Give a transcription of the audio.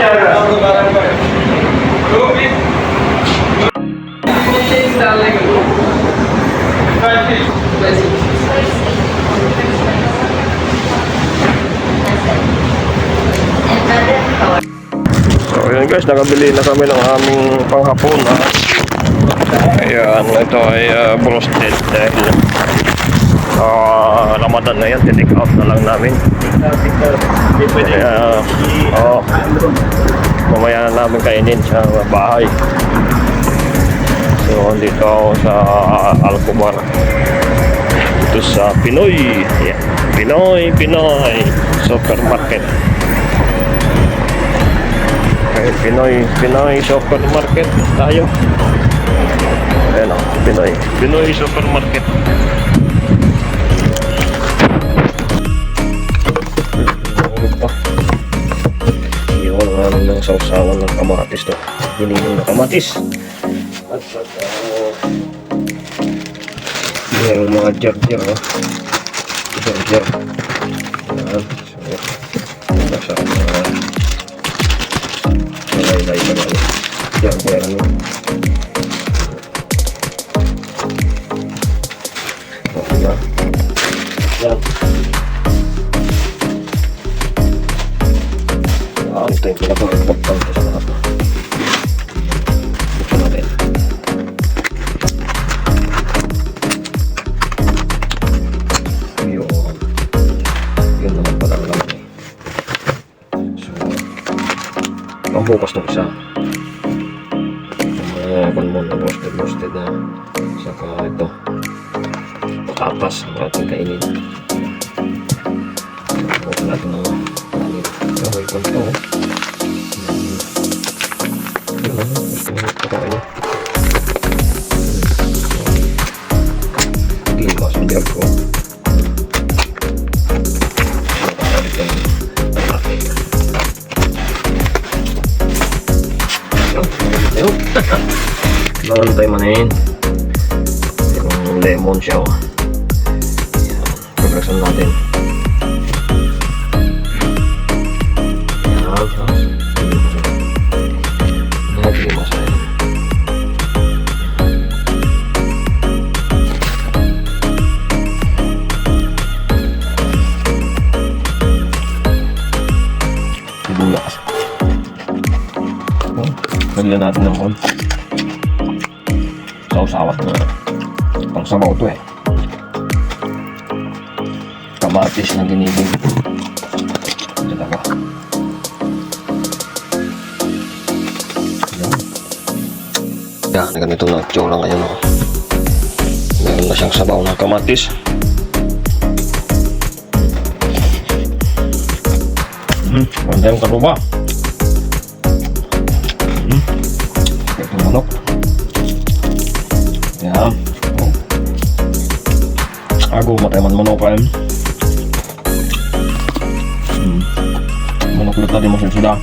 So yun guys, nakabili na kami ng aming panghapon ha. Ayan, ito ay broasted dahil Ramadan na yan, tinake out na lang namin. Kaya mamaya na namin kainin sa bahay. So dito ako sa Alcobar, dito sa Pinoy. Yeah. Pinoy Supermarket. Okay, Pinoy Supermarket tayo. Ayan o, Pinoy Supermarket. Yun, ano ng sausawan ng kamatis to. Gininong na kamatis. At mayroong mga jar-jar o. Jar-jar. Ayan. So, nasa nalay-lay ka na. Jar-jar ano. Yan. Ito yung pinaka-importante sa lahat. Buksan natin. Yun naman pala lang eh. So, pambukas ng isa. Panmon na roasted na. Saka ito. Patatas ang ating kainin. Buksan natin ng gawin ko ito. Gila sa jar ko. Kailangan tayo manayin. Yung lemon siya. Pagkasan natin. Sibuyas. Lagyan natin ng konti. Sausawat na. Pang sabaw to eh. Kamatis na giniging. Dito ko. Yan, ganito na tsura ngayon o. Meron na siyang sabaw ng kamatis. Ganda yung karuba. Ito manok. Yan. Ako matay man manok pa yun. Manok ulit natin mo sila.